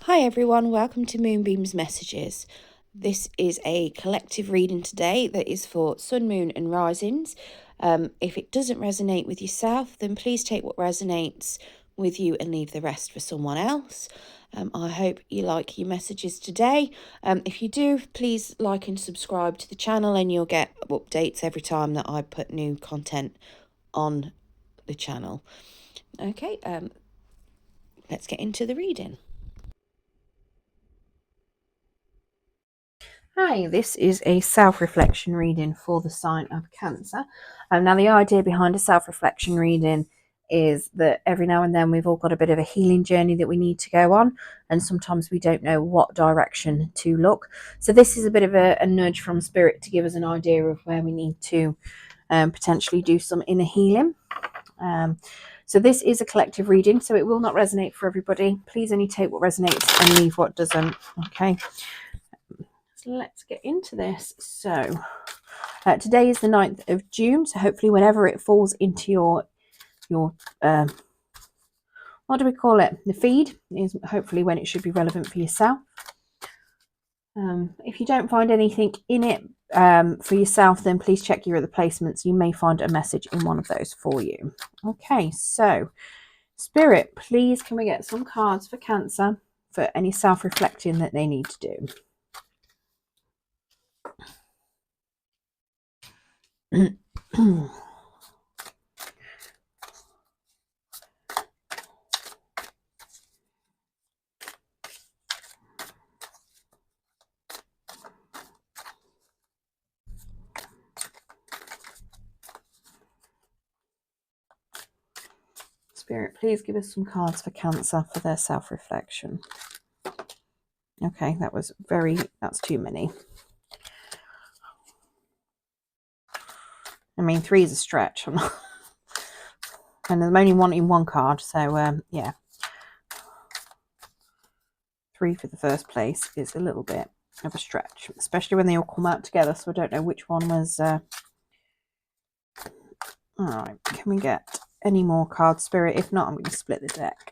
Hi everyone, welcome to Moonbeam's Messages. This is a collective reading today that is for Sun, Moon and Risings. If it doesn't resonate with yourself, then please take what resonates with you and leave the rest for someone else. I hope you like your messages today. If you do, please like and subscribe to the channel and you'll get updates every time that I put new content on the channel. Okay, let's get into the reading. Hi, this is a self-reflection reading for the sign of Cancer. Now, the idea behind a self-reflection reading is that every now and then we've all got a bit of a healing journey that we need to go on, and sometimes we don't know what direction to look. So this is a bit of a nudge from Spirit to give us an idea of where we need to potentially do some inner healing. So this is a collective reading, so it will not resonate for everybody. Please only take what resonates and leave what doesn't. Okay. Let's get into this. So today is the 9th of June, so hopefully whenever it falls into your what do we call it, the feed, is hopefully when it should be relevant for yourself. If you don't find anything in it for yourself, then please check your other placements. You may find a message in one of those for you. Okay, so Spirit, please can we get some cards for Cancer for any self-reflecting that they need to do. Spirit, please give us some cards for Cancer for their self-reflection. Okay, that's too many. I mean, 3 is a stretch. And I'm only wanting one card, so yeah. 3 for the first place is a little bit of a stretch, especially when they all come out together, so I don't know which one was... Alright, can we get any more cards, Spirit? If not, I'm going to split the deck.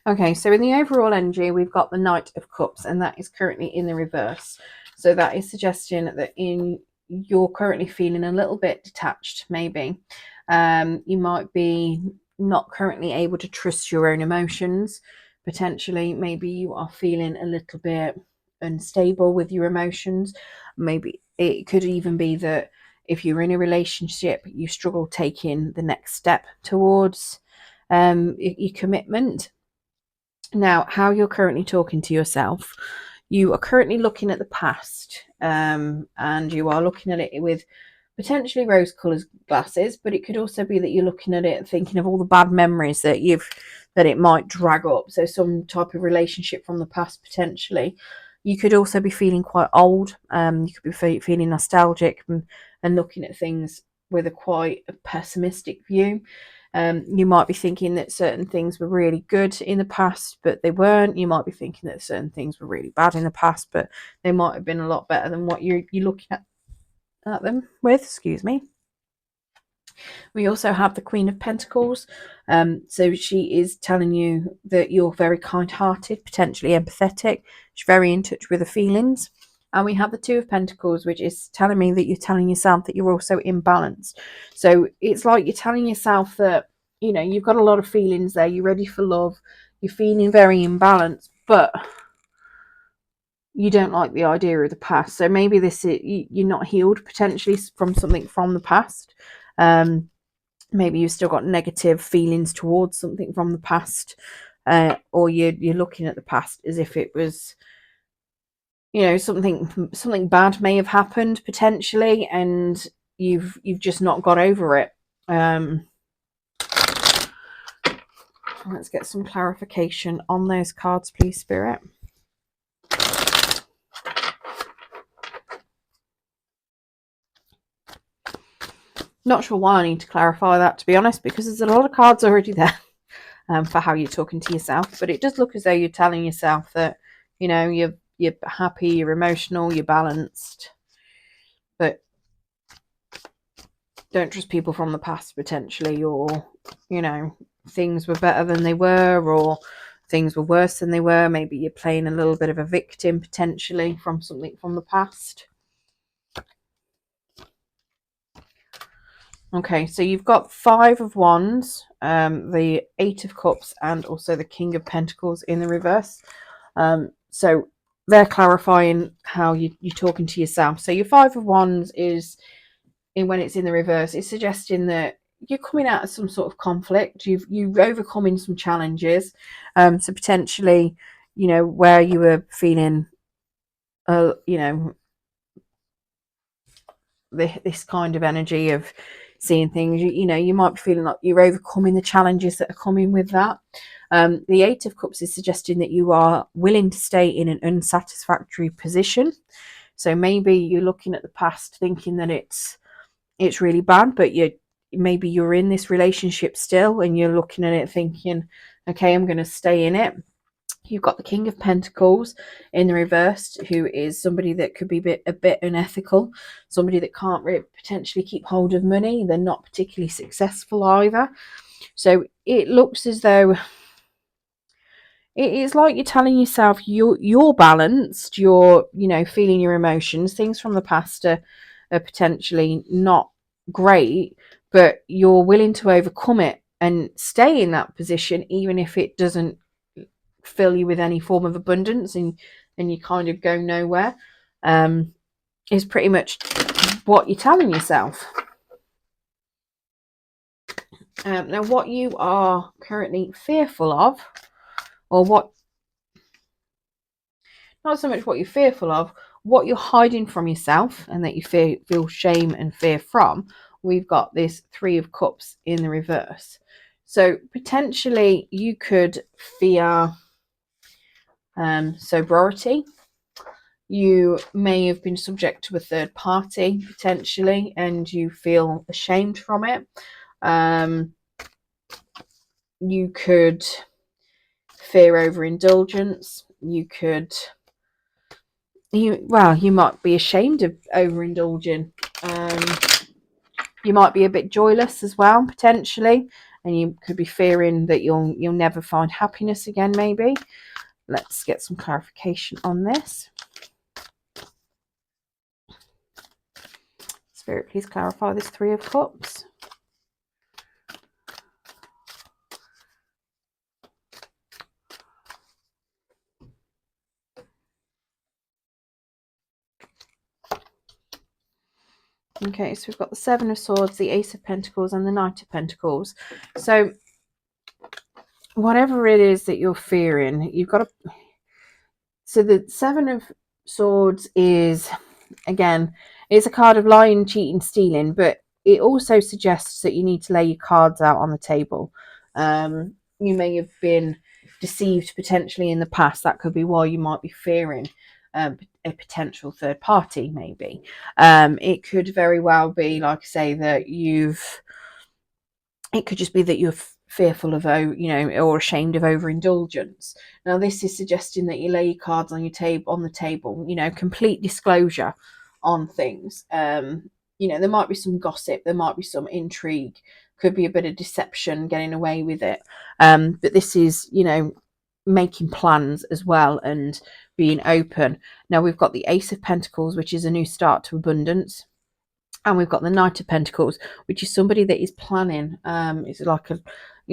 Okay, so in the overall energy, we've got the Knight of Cups, and that is currently in the reverse. So that is suggesting that you're currently feeling a little bit detached, maybe. You might be not currently able to trust your own emotions. Potentially, maybe you are feeling a little bit unstable with your emotions. Maybe it could even be that if you're in a relationship, you struggle taking the next step towards your commitment. Now, how you're currently talking to yourself, you are currently looking at the past, and you are looking at it with potentially rose-colored glasses, but it could also be that you're looking at it thinking of all the bad memories that it might drag up. So some type of relationship from the past, potentially. You could also be feeling quite old. You could be feeling nostalgic and looking at things with quite a pessimistic view. You might be thinking that certain things were really good in the past, but they weren't. You might be thinking that certain things were really bad in the past, but they might have been a lot better than what you're looking at them with. Excuse me. We also have the Queen of Pentacles. So she is telling you that you're very kind-hearted, potentially empathetic. She's very in touch with the feelings. And we have the Two of Pentacles, which is telling me that you're telling yourself that you're also imbalanced. So it's like you're telling yourself that, you know, you've got a lot of feelings there. You're ready for love. You're feeling very imbalanced, but you don't like the idea of the past. So maybe you're not healed potentially from something from the past. Maybe you've still got negative feelings towards something from the past, or you're looking at the past as if it was, you know, something bad may have happened potentially, and you've just not got over it. Let's get some clarification on those cards, please, Spirit. Not sure why I need to clarify that, to be honest, because there's a lot of cards already there for how you're talking to yourself. But it does look as though you're telling yourself that, you know, you're happy, you're emotional, you're balanced. But don't trust people from the past, potentially, or, you know, things were better than they were, or things were worse than they were. Maybe you're playing a little bit of a victim, potentially, from something from the past. Okay, so you've got 5 of Wands, the 8 of Cups, and also the King of Pentacles in the reverse. So they're clarifying how you're talking to yourself. So your 5 of Wands is, when it's in the reverse, it's suggesting that you're coming out of some sort of conflict. You've overcoming some challenges. So potentially, you know, where you were feeling, you know, this kind of energy of seeing things, you know, you might be feeling like you're overcoming the challenges that are coming with that. The 8 of Cups is suggesting that you are willing to stay in an unsatisfactory position. So maybe you're looking at the past thinking that it's really bad, but maybe you're in this relationship still and you're looking at it thinking, okay, I'm going to stay in it. You've got the King of Pentacles in the reverse, who is somebody that could be a bit unethical, somebody that can't really potentially keep hold of money. They're not particularly successful either. So it looks as though it's like you're telling yourself you're balanced, you're, you know, feeling your emotions. Things from the past are potentially not great, but you're willing to overcome it and stay in that position, even if it doesn't fill you with any form of abundance, and you kind of go nowhere, is pretty much what you're telling yourself. Now, what you are currently fearful of, or what, not so much what you're fearful of, what you're hiding from yourself and that you feel shame and fear from, we've got this 3 of Cups in the reverse. So potentially you could fear sobriety. You may have been subject to a third party potentially, and you feel ashamed from it. You could fear overindulgence. You might be ashamed of overindulging. You might be a bit joyless as well, potentially, and you could be fearing that you'll never find happiness again, maybe. Let's get some clarification on this. Spirit, please clarify this 3 of Cups. Okay, so we've got the 7 of Swords, the Ace of Pentacles, and the Knight of Pentacles. So whatever it is that you're fearing, you've got to... So the 7 of Swords is, again, it's a card of lying, cheating, stealing, but it also suggests that you need to lay your cards out on the table. You may have been deceived potentially in the past. That could be why you might be fearing a potential third party, maybe. It could very well be, like I say, that it could just be that you're fearful of, you know, or ashamed of overindulgence. Now, this is suggesting that you lay your cards on the table, you know, complete disclosure on things. You know, there might be some gossip, there might be some intrigue, could be a bit of deception, getting away with it. But this is, you know, making plans as well and being open. Now, we've got the Ace of Pentacles, which is a new start to abundance. And we've got the Knight of Pentacles, which is somebody that is planning. He's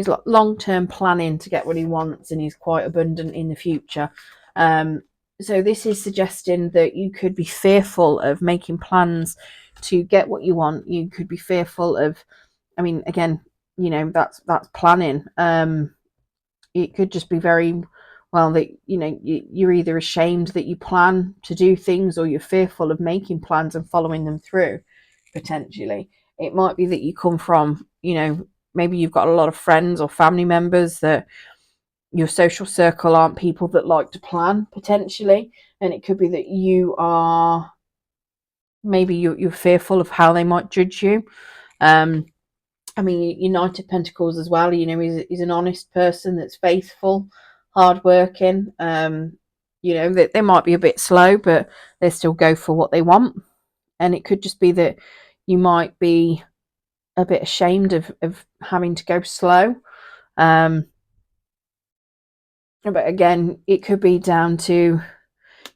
like long-term planning to get what he wants, and he's quite abundant in the future. So this is suggesting that you could be fearful of making plans to get what you want. You could be fearful of, I mean, again, you know, that's planning. It could just be very well that, you know, you're either ashamed that you plan to do things, or you're fearful of making plans and following them through. Potentially, it might be that you come from, you know, maybe you've got a lot of friends or family members that your social circle aren't people that like to plan, potentially, and it could be that you are, maybe you're fearful of how they might judge you. I mean, your Knight of Pentacles as well, you know, is an honest person that's faithful, hardworking. You know, that they might be a bit slow, but they still go for what they want. And it could just be that you might be a bit ashamed of having to go slow. But again, it could be down to,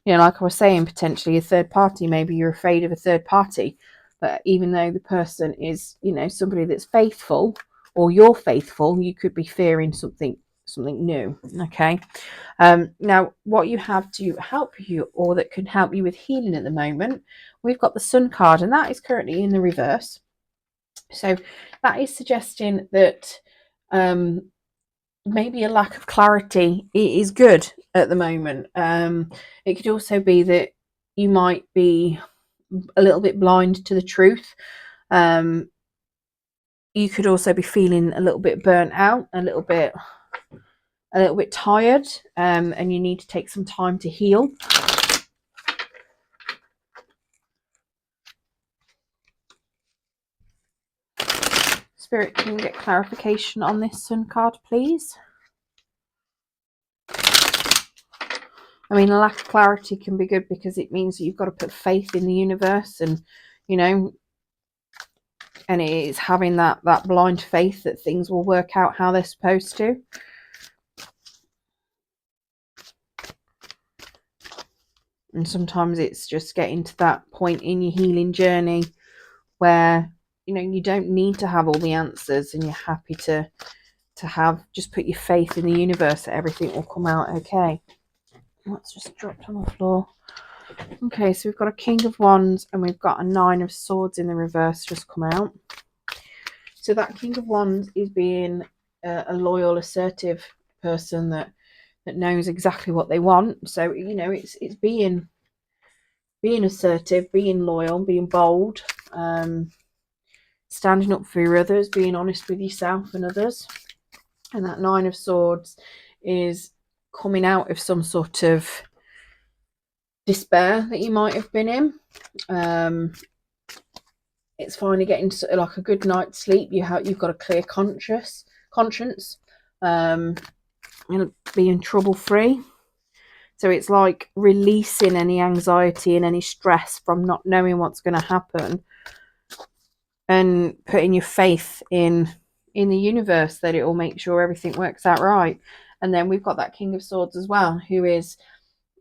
you know, like I was saying, potentially a third party. Maybe you're afraid of a third party. But even though the person is, you know, somebody that's faithful, or you're faithful, you could be fearing something new. Okay. Now, what you have to help you, or that can help you with healing at the moment, we've got the Sun card, and that is currently in the reverse. So that is suggesting that maybe a lack of clarity is good at the moment. It could also be that you might be a little bit blind to the truth. You could also be feeling a little bit burnt out, a little bit tired, and you need to take some time to heal. Spirit, can you get clarification on this Sun card, please? I mean, a lack of clarity can be good because it means that you've got to put faith in the universe, and, you know, and it is having that blind faith that things will work out how they're supposed to. And sometimes it's just getting to that point in your healing journey where, you know, you don't need to have all the answers, and you're happy to have, just put your faith in the universe that everything will come out okay. That's just dropped on the floor. Okay, so we've got a King of Wands, and we've got a Nine of Swords in the reverse just come out. So that King of Wands is being a loyal, assertive person that knows exactly what they want. So, you know, it's being assertive, being loyal, being bold, standing up for others, being honest with yourself and others. And that Nine of Swords is coming out of some sort of despair that you might have been in. It's finally getting like a good night's sleep. You've got a clear conscience, and being trouble free. So it's like releasing any anxiety and any stress from not knowing what's going to happen, and putting your faith in the universe that it will make sure everything works out right. And then we've got that King of Swords as well, who is,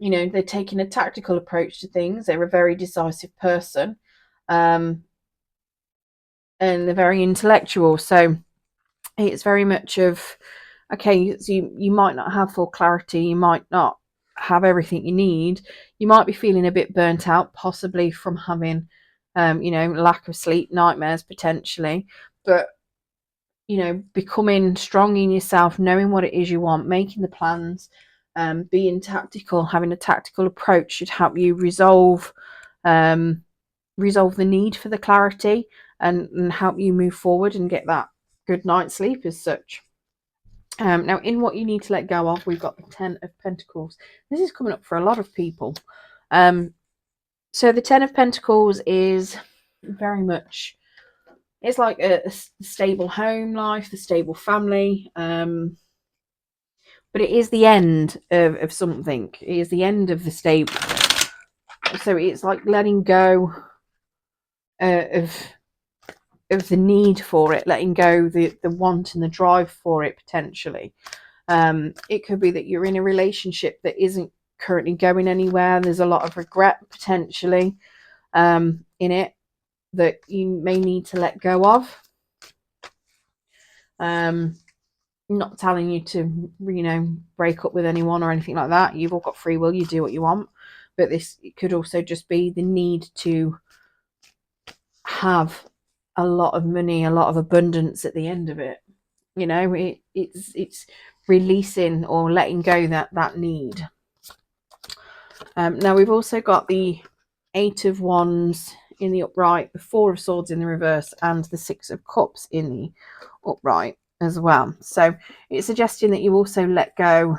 you know, they're taking a tactical approach to things. They're a very decisive person, and they're very intellectual. So it's very much of, okay, so you might not have full clarity, you might not have everything you need, you might be feeling a bit burnt out, possibly from having you know, lack of sleep, nightmares potentially, but, you know, becoming strong in yourself, knowing what it is you want, making the plans, being tactical, having a tactical approach should help you resolve the need for the clarity, and help you move forward and get that good night's sleep as such. Now, in what you need to let go of, we've got the Ten of Pentacles. This is coming up for a lot of people. So the Ten of Pentacles is very much, it's like a stable home life, the stable family. But it is the end of something. It is the end of the stable. So it's like letting go of the need for it, letting go the want and the drive for it potentially. It could be that you're in a relationship that isn't currently going anywhere. There's a lot of regret potentially in it that you may need to let go of. Not telling you to, you know, break up with anyone or anything like that. You've all got free will, you do what you want. But this could also just be the need to have a lot of money, a lot of abundance at the end of it. You know, it's releasing or letting go that need. Now we've also got the Eight of Wands in the upright, the Four of Swords in the reverse, and the Six of Cups in the upright as well. So it's suggesting that you also let go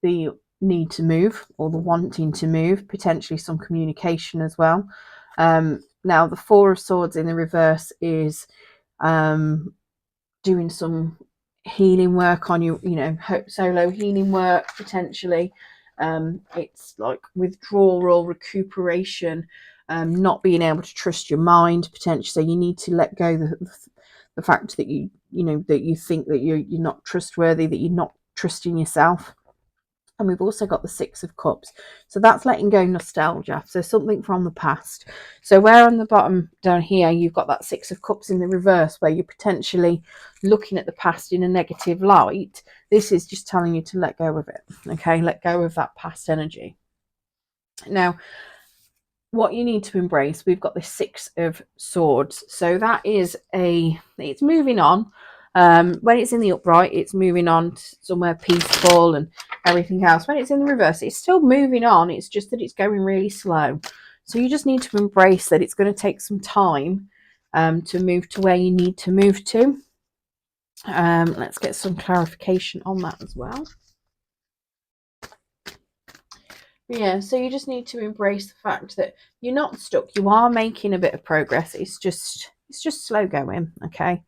the need to move, or the wanting to move, potentially some communication as well. Now the Four of Swords in the reverse is doing some healing work on you, solo healing work potentially. It's like withdrawal, recuperation, not being able to trust your mind potentially. So you need to let go the fact that that you think that you're not trustworthy, that you're not trusting yourself. And we've also got the Six of Cups. So that's letting go nostalgia. So something from the past. So where on the bottom down here, you've got that Six of Cups in the reverse, where you're potentially looking at the past in a negative light. This is just telling you to let go of it. Okay, let go of that past energy. Now, what you need to embrace, we've got the Six of Swords. So that is it's moving on. When it's in the upright, it's moving on to somewhere peaceful and everything else. When it's in the reverse, it's still moving on. It's just that it's going really slow. So you just need to embrace that it's going to take some time to move to where you need to move to. Let's get some clarification on that as well. Yeah, so you just need to embrace the fact that you're not stuck. You are making a bit of progress. It's just slow going, okay?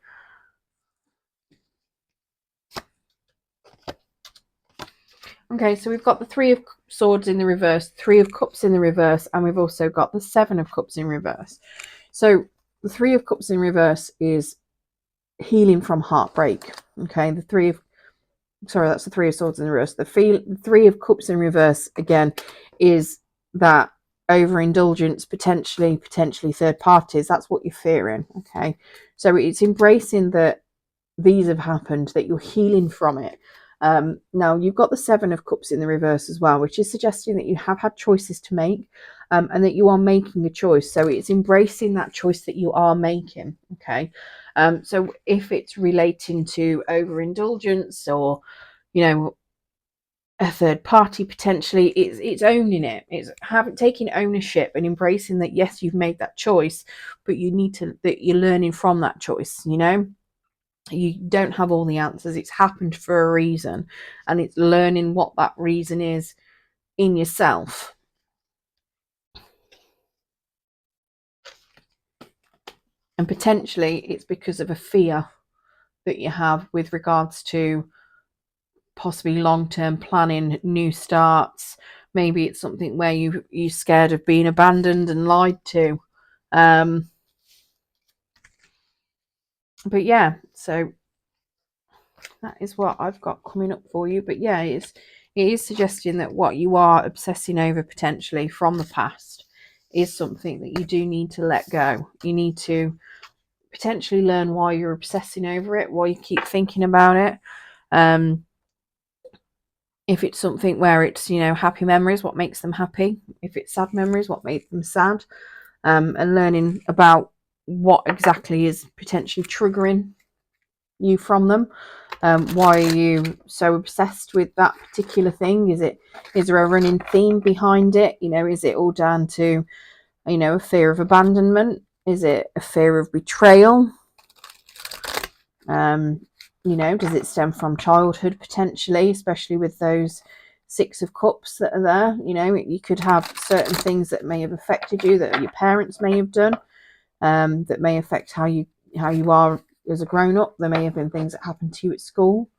Okay, so we've got the Three of Swords in the reverse, Three of Cups in the reverse, and we've also got the Seven of Cups in reverse. So the Three of Cups in reverse is healing from heartbreak. Okay, that's the Three of Swords in reverse. The Three of Cups in reverse again is that overindulgence, potentially third parties. That's what you're fearing. Okay, so it's embracing that these have happened, that you're healing from it. Now you've got the Seven of Cups in the reverse as well, which is suggesting that you have had choices to make, and that you are making a choice. So it's embracing that choice that you are making. Okay, so if it's relating to overindulgence or a third party potentially, it's owning it. It's taking ownership and embracing that yes, you've made that choice, but that you're learning from that choice. You don't have all the answers. It's happened for a reason, and it's learning what that reason is in yourself. And potentially it's because of a fear that you have with regards to possibly long-term planning, new starts. Maybe it's something where you're scared of being abandoned and lied to. But yeah, so that is what I've got coming up for you. But yeah, it is suggesting that what you are obsessing over potentially from the past is something that you do need to let go. You need to potentially learn why you're obsessing over it, why you keep thinking about it. If it's something where it's, happy memories, what makes them happy. If it's sad memories, what makes them sad. And learning about what exactly is potentially triggering you from them. Why are you so obsessed with that particular thing? Is there a running theme behind it? Is it all down to, a fear of abandonment? Is it a fear of betrayal? Does it stem from childhood potentially, especially with those Six of Cups that are there? You could have certain things that may have affected you, that your parents may have done, that may affect how you are as a grown-up. There may have been things that happened to you at school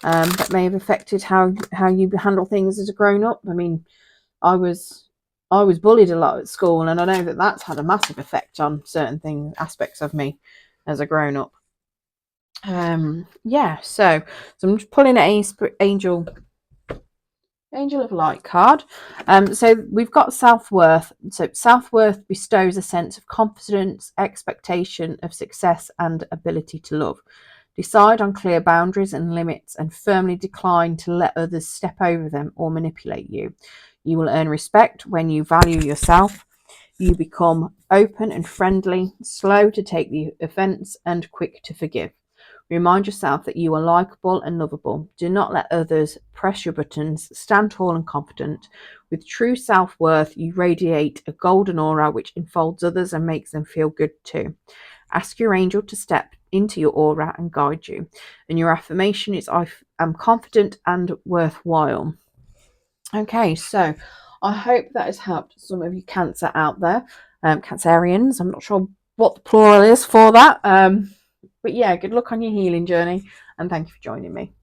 that may have affected how you handle things as a grown-up. I mean, I was bullied a lot at school, and I know that that's had a massive effect on certain aspects of me as a grown-up. Yeah, so I'm just pulling an Angel of Light card. So we've got self-worth. So self-worth bestows a sense of confidence, expectation of success, and ability to love. Decide on clear boundaries and limits, and firmly decline to let others step over them or manipulate you. You will earn respect when you value yourself. You become open and friendly, slow to take the offense, and quick to forgive. Remind yourself that you are likable and lovable. Do not let others press your buttons. Stand tall and confident. With true self-worth, you radiate a golden aura which enfolds others and makes them feel good too. Ask your angel to step into your aura and guide you. And your affirmation is, I am confident and worthwhile. Okay, so I hope that has helped some of you Cancer out there. Cancerians. I'm not sure what the plural is for that. But yeah, good luck on your healing journey, and thank you for joining me.